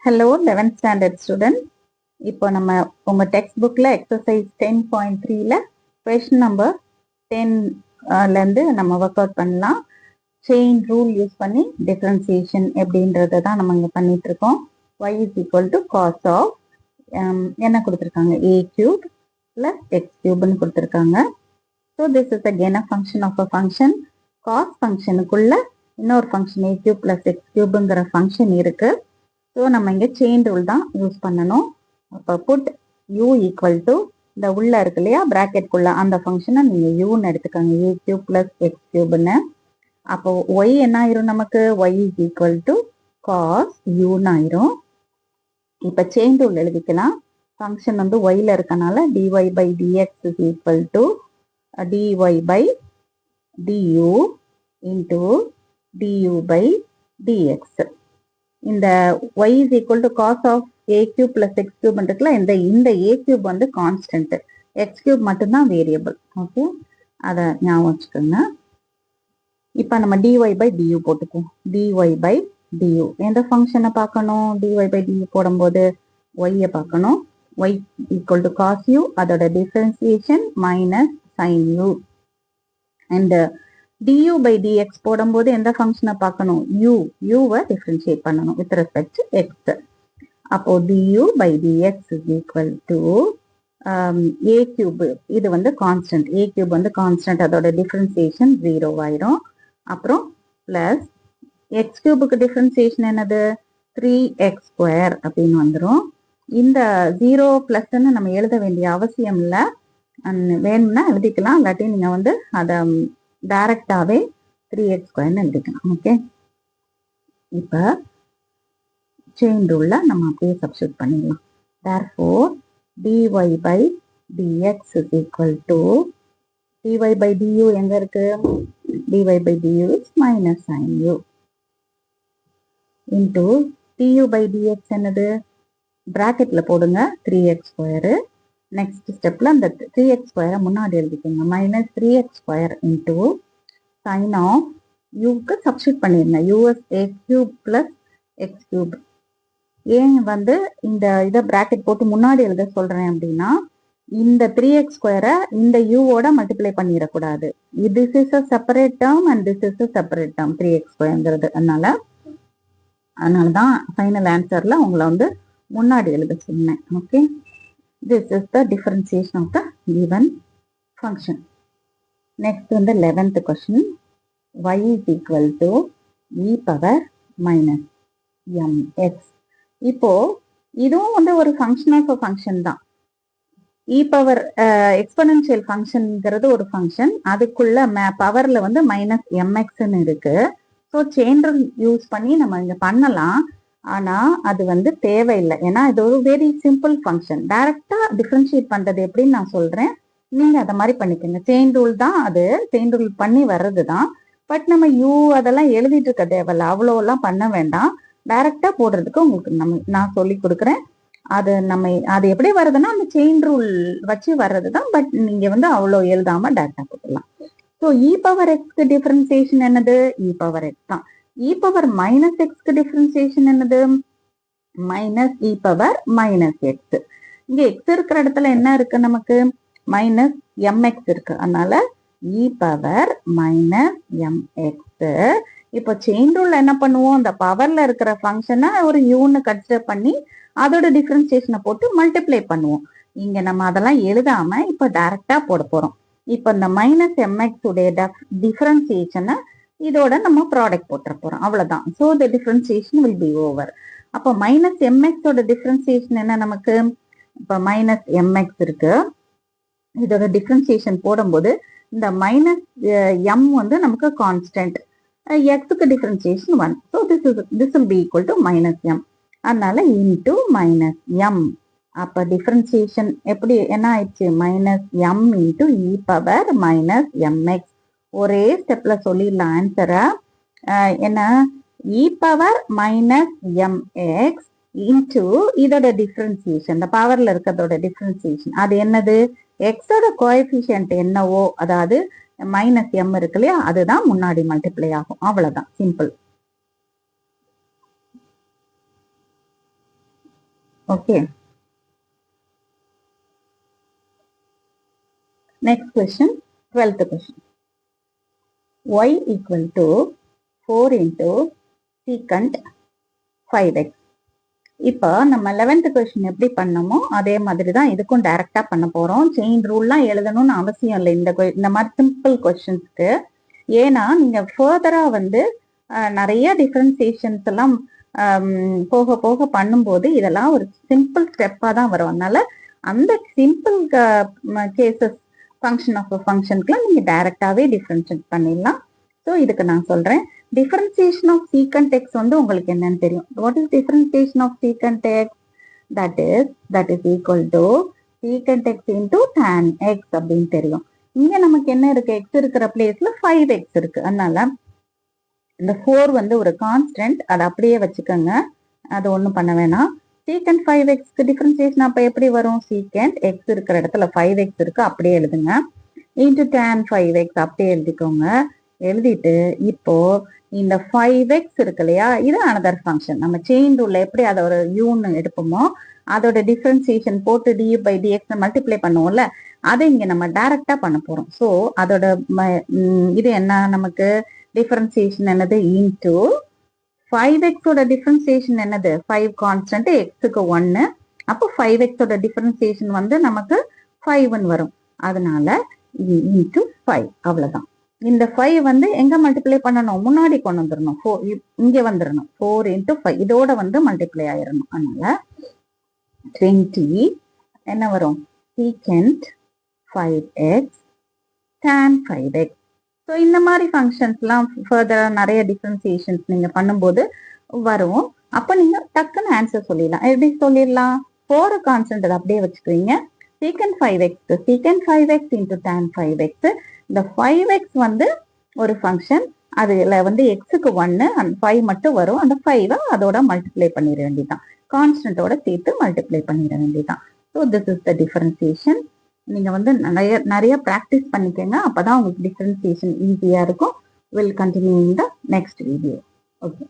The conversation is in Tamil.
Hello 11th standard student. இப்போ நம்ம உங்க டெக்ஸ்ட் புக்ல எக்ஸசைஸ் 10.3ல கொஸ்டின் நம்பர் 10ல இருந்து நம்ம ஒர்க் அவுட் பண்ணலாம். செயின் ரூல் யூஸ் பண்ணி டிஃபரன்சியேஷன் எப்படின்றத தான் நம்ம இங்க பண்ணிட்டு இருக்கோம். y is equal to cos of என்ன கொடுத்துருக்காங்க a cube plus x cube ன்னு கொடுத்துருக்காங்க. So this is again a function of a function. cos ஃபங்க்ஷனுக்குள்ள இன்னொரு function a cube plus x cubeங்கிற ஃபங்க்ஷன் இருக்கு. ஸோ நம்ம இங்கே செயின் ரூல் தான் யூஸ் பண்ணணும். அப்போ புட் u ஈக்குவல் டு இந்த உள்ள இருக்கு இல்லையா ப்ராக்கெட்குள்ள அந்த ஃபங்க்ஷனை நீங்கள் யூன்னு எடுத்துக்காங்க a cube plus x cubeன்னு. அப்போ y என்ன ஆயிரும் நமக்கு y is equal to cos uன்னு ஆயிரும். இப்போ செயின் ரூல் எழுதிக்கலாம். ஃபங்க்ஷன் வந்து yல இருக்கனால dy by dx is equal to dy by du into du by dx. இந்த y is equal to cos of a cube plus x cube இருக்குல்ல, இந்த a cube வந்து கான்ஸ்டன்ட், x cube மட்டும்தான் வேரியபிள். ஓகே, அதை ஞாபகம் வச்சுக்கோங்க. இப்போ நம்ம dy by du போட்டுக்குவோம். dy by du எந்த ஃபங்க்ஷனை பார்க்கணும்? dy by du போடும்போது y பார்க்கணும். y equal to cos u, அதோட differentiation minus sin u. And du by dx போடும்போது எந்த ஃபங்க்ஷனை பார்க்கணும்? u-வை டிஃபரன்ஷியேட் பண்ணணும் வித் ரெஸ்பெக்ட் டு x. அப்போ du by dx is equal to a cube, இது வந்து கான்ஸ்டன்ட், a cube வந்து கான்ஸ்டன்ட், அதோட டிஃபரன்சியேஷன் 0 ஆயிரும். அப்புறம் பிளஸ் x கியூபுக்கு டிஃபரன்சியேஷன் என்னது? 3x ஸ்கொயர் அப்படின்னு வந்துடும். இந்த 0 பிளஸ்ன்னு நம்ம எழுத வேண்டிய அவசியம் இல்லை, வேணும்னா எழுதிக்கலாம், இல்லாட்டி நீங்கள் வந்து அதை டைரக்டாவே 3x ஸ்கொயர்னு எழுதிக்கலாம். ஓகே, இப்போ செயின் ரூல்ல நம்ம அப்படியே சப்ஸ்டிட்யூட் பண்ணிடலாம். therefore dy by dx is equal to dy by du எங்க இருக்கு? dy by du is minus sin u into du by dx என்னது? பிராக்கெட்ல போடுங்க 3x ஸ்கொயரு. நெக்ஸ்ட் ஸ்டெப்ல அந்த 3x ஸ்கொயரை முன்னாடி எழுதிக்கோங்க. Minus 3x square into sine of யூக்கு சப்ஸ்டிட் பண்ணிருங்க. U is a cube plus x cube. ஏன் வந்து இந்த இதை பிராக்கெட் போட்டு முன்னாடி எழுத சொல்றேன் அப்படின்னா, இந்த 3x ஸ்கொயரை இந்த யூவோட மல்டிப்ளை பண்ணிடக்கூடாது. This is a separate term and this is a separate term 3x ஸ்கொயர்ங்கிறது. அதனால தான் ஃபைனல் ஆன்சர்ல உங்களை வந்து முன்னாடி எழுத சொன்னேன். Okay, this is the differentiation of the given function. Next வந்து 11th question. y is equal to e power minus mx. இப்போ இதுவும் வந்து ஒரு ஃபங்க்ஷன் ஆஃப் அ ஃபங்க்ஷன் தான். e பவர் எக்ஸ்பொனென்ஷியல் ஃபங்க்ஷன்ங்கிறது ஒரு ஃபங்க்ஷன், அதுக்குள்ள பவர்ல வந்து மைனஸ் mxன்னு இருக்கு. ஸோ செயின் ரூல் யூஸ் பண்ணி நம்ம இங்க பண்ணலாம், ஆனா அது வந்து தேவையில்லை. ஏன்னா இது ஒரு வெரி சிம்பிள் ஃபங்க்ஷன். டைரக்டா டிஃபரன்ஷியேட் பண்றது எப்படின்னு நான் சொல்றேன், நீங்க அதை மாதிரி பண்ணிக்கோங்க. செயின் ரூல் தான் அது, செயின் ரூல் பண்ணி வர்றது தான். பட் நம்ம யூ அதெல்லாம் எழுதிட்டு இருக்க தேவையில்ல, அவ்வளோ எல்லாம் பண்ண வேண்டாம். டைரக்டா போடுறதுக்கு உங்களுக்கு நான் சொல்லி கொடுக்குறேன். அது எப்படி வருதுன்னா அந்த செயின் ரூல் வச்சு வர்றது தான். பட் நீங்க வந்து அவ்வளோ எழுதாம டைரக்டா போட்டுடலாம். ஸோ இ பவர் எக்ஸ்க்கு டிஃபரன்சியேஷன் என்னது? இ பவர் எக்ஸ் தான். e பவர் மைனஸ் எக்ஸ்க்கு டிஃபரன்சியேஷன் என்னது? Minus e power minus X. இங்க எக்ஸ் இருக்கிற இடத்துல என்ன இருக்கு? நமக்கு மைனஸ் எம்எக்ஸ் இருக்கு, அதனால இ பவர் மைனஸ் எம்எக்ஸ். இப்போ செயின் ரூல்ல என்ன பண்ணுவோம்? அந்த பவர்ல இருக்கிற ஃபங்க்ஷனை ஒரு யூன்னு கன்சிடர் பண்ணி அதோட டிஃபரன்சியேஷனை போட்டு மல்டிப்ளை பண்ணுவோம். இங்க நம்ம அதெல்லாம் எழுதாம இப்போ டைரக்டா போட போறோம். இப்போ இந்த மைனஸ் எம்எக்ஸ் உடைய டிஃபரன்சியேஷனை இதோட நம்ம ப்ராடக்ட் போட்டுற போறோம், அவ்வளவுதான். So the differentiation will be over. அப்போ மைனஸ் எம்எக்ஸோட டிஃபரன்சியேஷன் என்ன நமக்கு? இப்போ மைனஸ் எம்எக்ஸ் இருக்கு, இதோட டிஃபரன்சியேஷன் போடும்போது இந்த மைனஸ் எம் வந்து நமக்கு கான்ஸ்டன்ட், எக்ஸுக்கு differentiation 1. So this will be equal to minus M. அதனால இன்டூ மைனஸ் எம். அப்போ டிஃபரன்சியேஷன் எப்படி என்ன ஆயிடுச்சு? Minus M into e power minus MX. ஒரே ஸ்டெப்ல சொல்லிடலாம் ஆன்சரை. என்ன? E power minus MX into இதோட டிஃபரன்சியேஷன், இந்த பவர்ல இருக்கிறதோட டிஃபரன்சியேஷன் அது என்னது? எக்ஸோட கோஎஃபிஷியன்ட் என்னவோ, அதாவது மைனஸ் எம் இருக்கு இல்லையா, அதுதான் முன்னாடி மல்டிப்ளை ஆகும், அவ்வளவுதான், simple. Okay. Next question, 12th question. Y equal to 4 into secant 5x. இப்போ நம்ம 11th கொஸ்டின் எப்படி பண்ணமோ அதே மாதிரி தான் இதுக்கும் டைரக்டா பண்ண போறோம். செயின் ரூல்லாம் எழுதணும்னு அவசியம் இல்லை இந்த மாதிரி சிம்பிள் கொஸ்டின்ஸ்க்கு. ஏன்னா நீங்க ஃபர்தரா வந்து நிறைய டிஃபரன்சியேஷன்ஸ் எல்லாம் போக போக பண்ணும்போது இதெல்லாம் ஒரு சிம்பிள் ஸ்டெப்பா தான் வரும். அதனால அந்த சிம்பிள் கேசஸ் ஃபங்க்ஷன் ஆஃப் ஃபங்க்ஷனுக்குலாம் நீங்க டைரக்டாவே டிஃபரன்ஷியேட் பண்ணிடலாம். ஸோ இதுக்கு நான் சொல்றேன், differentiation of secant x வந்து உங்களுக்கு என்னன்னு தெரியும். What is differentiation of secant x? That is equal to secant x into tan x அப்படின்னு தெரியும். இங்க நமக்கு என்ன இருக்கு, x இருக்கிற பிளேஸ்ல 5x இருக்கு. அதனால இந்த 4 வந்து ஒரு கான்ஸ்டன்ட், அதை அப்படியே வச்சுக்கோங்க, அது ஒண்ணும் பண்ண வேணாம். secant 5x டிஃபரன்சியேஷன் அப்ப எப்படி வரும், secant x இருக்கிற இடத்துல 5x இருக்கு, அப்படியே எழுதுங்க, into tan 5x அப்படியே எழுதிக்கோங்க. எழுதிட்டு இப்போ இந்த 5x இருக்கு இல்லையா, இது அனதர் ஃபங்க்ஷன். நம்ம செயின் ரூல்ல எப்படி அதை ஒரு யூன்னு எடுப்போமோ அதோட டிஃபரன்சியேஷன் போட்டு dy by dx மல்டிப்ளை பண்ணுவோம்ல, அதை இங்க நம்ம டைரக்டா பண்ண போறோம். ஸோ அதோட இது என்ன, நமக்கு டிஃபரன்சியேஷன் என்னது, இன்டூ 5x ஓட டிஃபரன்சியேஷன் என்னது, 5 கான்ஸ்டன்ட், எக்ஸுக்கு 1, அப்போ 5x ஓட டிஃபரன்சியேஷன் வந்து நமக்கு 5ன்னு வரும். அதனால இன்டூ 5, அவ்வளவுதான். இந்த 5 வந்து எங்க மல்டிப்ளை பண்ணணும், முன்னாடி கொண்டு வந்துடணும், இங்க வந்துடணும், 4 into 5 இதோட வந்து மல்டிப்ளை ஆயிடணும். அதனால 20 என்ன வரும், secant 5x tan 5x. So இந்த மாதிரி ஃபங்க்ஷன்ஸ்லாம் ஃபர்தரா நிறைய டிஃபரன்சியேஷன்ஸ் நீங்க பண்ணும்போது வரும். அப்ப நீங்க டக்குன்னு ஆன்சர் சொல்லிடலாம். எப்படி சொல்லிடலாம், 4 கான்ஸ்டன்ட் அதை அப்படியே வச்சுக்குவீங்க, secant 5x secant 5x into tan 5x. இந்த 5x வந்து ஒரு ஃபங்க்ஷன், அதுல வந்து எக்ஸுக்கு 1 அந்த 5 மட்டும் வரும், அந்த 5 அதோட மல்டிப்ளை பண்ணிட வேண்டியதான், கான்ஸ்டன்டோட சேர்த்து மல்டிப்ளை பண்ணிட வேண்டியதான். So this is the differentiation. நீங்க வந்து நிறைய ப்ராக்டிஸ் பண்ணிக்கோங்க, அப்பதான் உங்களுக்கு டிஃபரன்சியேஷன் ஈஸியா இருக்கும். Will continue in the next video. Okay.